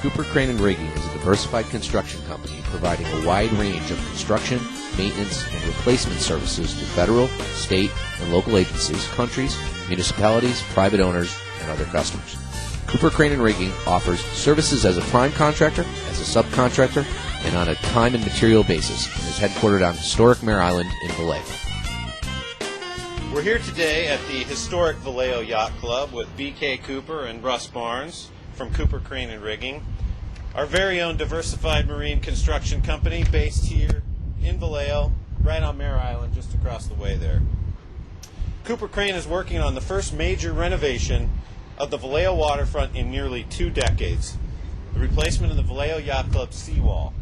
Cooper Crane and Rigging is a diversified construction company providing a wide range of construction, maintenance, and replacement services to federal, state, and local agencies, countries, municipalities, private owners, and other customers. Cooper Crane and Rigging offers services as a prime contractor, as a subcontractor, and on a time and material basis, and is headquartered on historic Mare Island in Vallejo. We're here today at the historic Vallejo Yacht Club with B.K. Cooper and Russ Barnes from Cooper Crane and Rigging, our very own diversified marine construction company based here in Vallejo, right on Mare Island, just across the way there. Cooper Crane is working on the first major renovation of the Vallejo waterfront in nearly 2 decades, the replacement of the Vallejo Yacht Club seawall.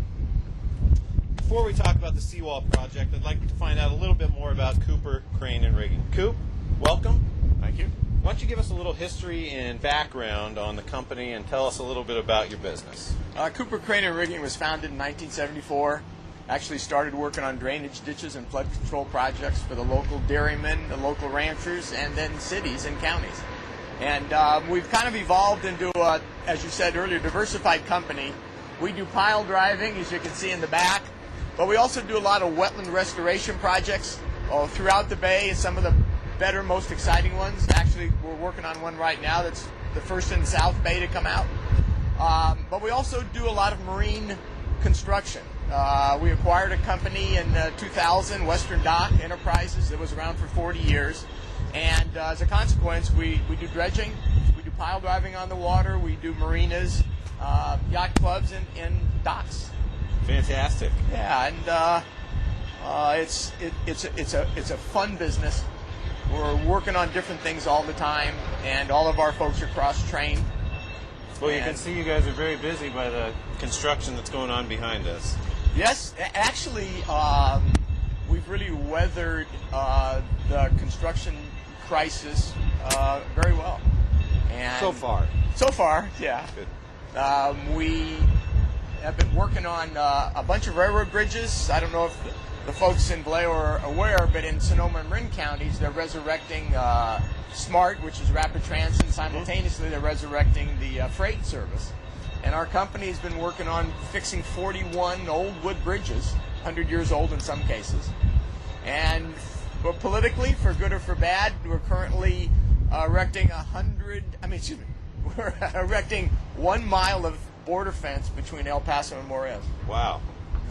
Before we talk about the seawall project, I'd like to find out a little bit more about Cooper Crane and Rigging. Coop, welcome. Thank you. Why don't you give us a little history and background on the company and tell us a little bit about your business. Cooper Crane and Rigging was founded in 1974. Actually started working on drainage ditches and flood control projects for the local dairymen, the local ranchers, and then cities and counties. And we've kind of evolved into a, as you said earlier, diversified company. We do pile driving, as you can see in the back, but we also do a lot of wetland restoration projects throughout the bay. Some of the better, most exciting ones. Actually, we're working on one right now that's the first in South Bay to come out. But we also do a lot of marine construction. We acquired a company in 2000, Western Dock Enterprises, that was around for 40 years. And as a consequence, we do dredging, we do pile driving on the water, we do marinas, yacht clubs, and docks. Fantastic. Yeah, and it's a fun business. We're working on different things all the time, and all of our folks are cross-trained. Well, you can see you guys are very busy by the construction that's going on behind us. Yes, actually, we've really weathered the construction crisis very well. And So far, yeah. Good. We have been working on a bunch of railroad bridges. I don't know if the folks in Vallejo are aware, but in Sonoma and Marin counties, they're resurrecting SMART, which is rapid transit, and simultaneously they're resurrecting the freight service. And our company's been working on fixing 41 old wood bridges, 100 years old in some cases. And politically, for good or for bad, we're currently erecting we're erecting 1 mile of border fence between El Paso and Juarez. Wow.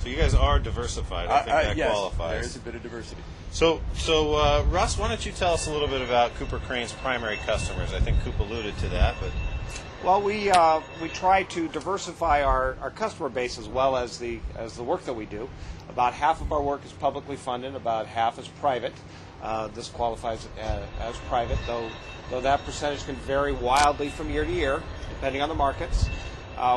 So you guys are diversified. I think that yes, qualifies. There is a bit of diversity. So Russ, why don't you tell us a little bit about Cooper Crane's primary customers? I think Coop alluded to that, but... Well, we try to diversify our customer base as well as the work that we do. About half of our work is publicly funded, about half is private. This qualifies as private, though that percentage can vary wildly from year to year, depending on the markets.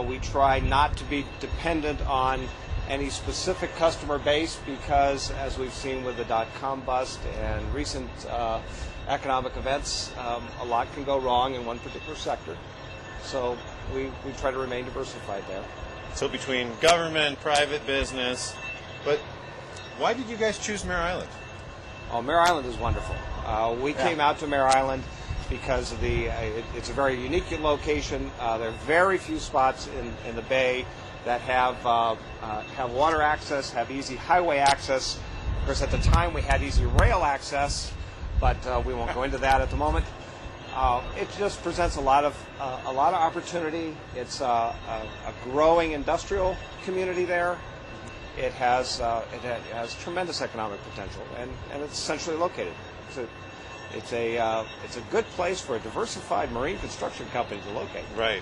We try not to be dependent on any specific customer base because, as we've seen with the dot-com bust and recent economic events, a lot can go wrong in one particular sector. So we try to remain diversified there. So between government, private business, but why did you guys choose Mare Island? Oh, Mare Island is wonderful. We came out to Mare Island because of it's a very unique location. There are very few spots in the bay that have water access, have easy highway access. Of course, at the time we had easy rail access, but we won't go into that at the moment. It just presents a lot of opportunity. It's a growing industrial community there. It has tremendous economic potential, and it's centrally located. It's a good place for a diversified marine construction company to locate. Right.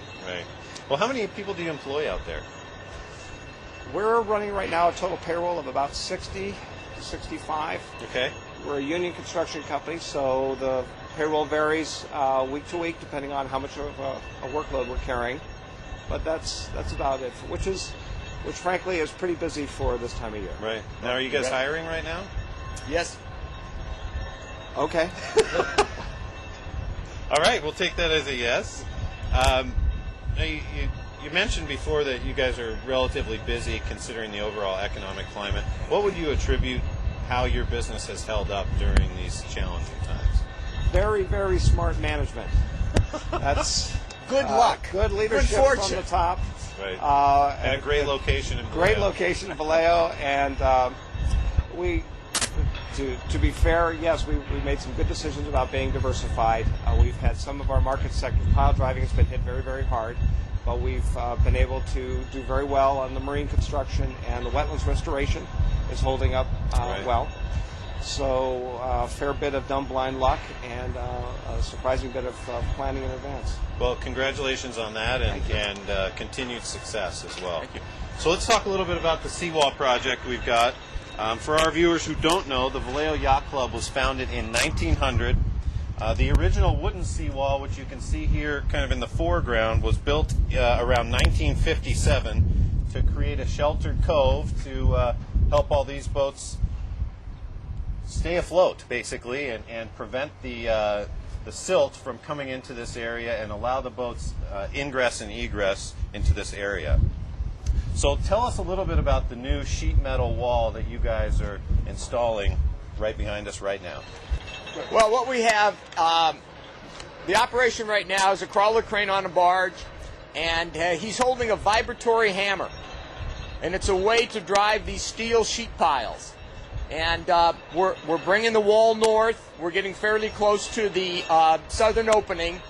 Well, how many people do you employ out there? We're running right now a total payroll of about 60 to 65. Okay. We're a union construction company, so the payroll varies week to week depending on how much of a workload we're carrying. But that's about it, which frankly is pretty busy for this time of year. Right. Now, are you guys hiring right now? Yes. Okay. All right, we'll take that as a yes. Now you mentioned before that you guys are relatively busy considering the overall economic climate. What would you attribute how your business has held up during these challenging times? Very, very smart management. That's good luck. Good leadership good from the top. Right. And a great location in Vallejo. Great location in Vallejo, and to be fair, yes, we made some good decisions about being diversified. We've had some of our market sectors, pile driving has been hit very, very hard, but we've been able to do very well on the marine construction, and the wetlands restoration is holding up well. So a fair bit of dumb blind luck and a surprising bit of planning in advance. Well, congratulations on that, and continued success as well. Thank you. So let's talk a little bit about the seawall project we've got. For our viewers who don't know, the Vallejo Yacht Club was founded in 1900. The original wooden seawall, which you can see here kind of in the foreground, was built around 1957 to create a sheltered cove to help all these boats stay afloat, basically, and prevent the silt from coming into this area and allow the boats ingress and egress into this area. So tell us a little bit about the new sheet metal wall that you guys are installing right behind us right now. Well, what we have, the operation right now is a crawler crane on a barge, and he's holding a vibratory hammer, and it's a way to drive these steel sheet piles. And we're bringing the wall north. We're getting fairly close to the southern opening,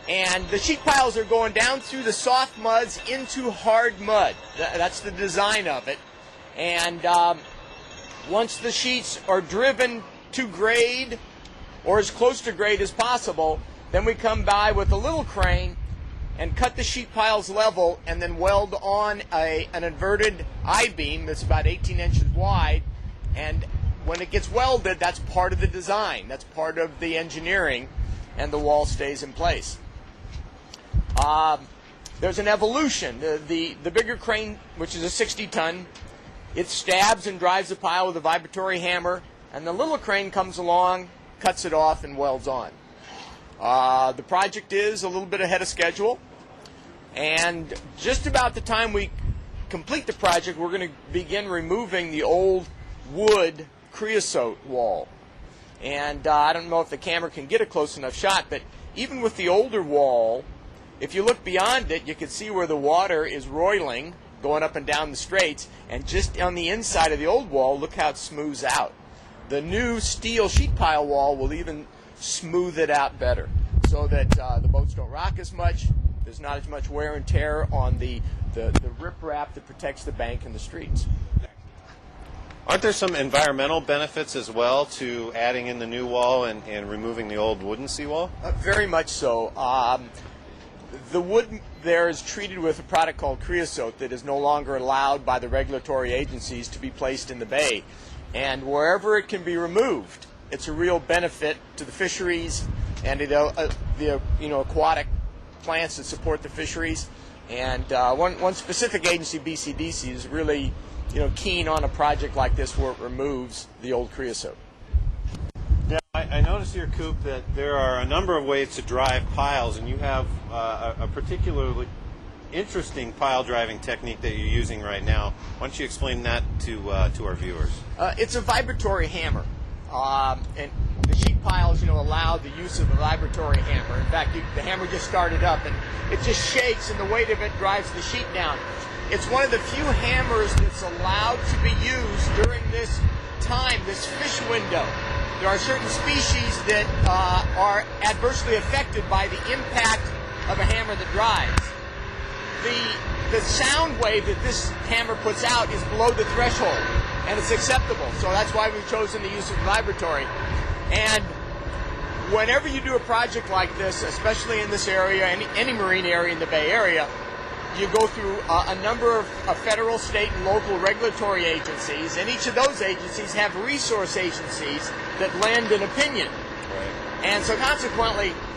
and the sheet piles are going down through the soft muds into hard mud. That's the design of it. And once the sheets are driven to grade, or as close to grade as possible, then we come by with a little crane and cut the sheet piles level, and then weld on an inverted I-beam that's about 18 inches wide. And when it gets welded, that's part of the design. That's part of the engineering, and the wall stays in place. There's an evolution. The bigger crane, which is a 60-ton, it stabs and drives the pile with a vibratory hammer, and the little crane comes along, cuts it off, and welds on. The project is a little bit ahead of schedule, and just about the time we complete the project, we're going to begin removing the old wood creosote wall. And I don't know if the camera can get a close enough shot, but even with the older wall, if you look beyond it, you can see where the water is roiling, going up and down the straits, and just on the inside of the old wall, look how it smooths out. The new steel sheet pile wall will even smooth it out better, so that the boats don't rock as much. There's not as much wear and tear on the riprap that protects the bank and the streets. Aren't there some environmental benefits as well to adding in the new wall and removing the old wooden seawall? Very much so. The wood there is treated with a product called creosote that is no longer allowed by the regulatory agencies to be placed in the bay. And wherever it can be removed, it's a real benefit to the fisheries and the aquatic plants that support the fisheries. And one specific agency, BCDC, is really keen on a project like this where it removes the old creosote. Yeah, I noticed here, Coop, that there are a number of ways to drive piles, and you have a particularly interesting pile driving technique that you're using right now. Why don't you explain that to our viewers? It's a vibratory hammer, and the sheet piles, allow the use of a vibratory hammer. In fact, the hammer just started up, and it just shakes, and the weight of it drives the sheet down. It's one of the few hammers that's allowed to be used during this time, this fish window. There are certain species that are adversely affected by the impact of a hammer that drives. The sound wave that this hammer puts out is below the threshold, and it's acceptable. So that's why we've chosen the use of vibratory. And whenever you do a project like this, especially in this area, any marine area in the Bay Area, you go through a number of federal, state, and local regulatory agencies, and each of those agencies have resource agencies that lend an opinion. Right. And so consequently,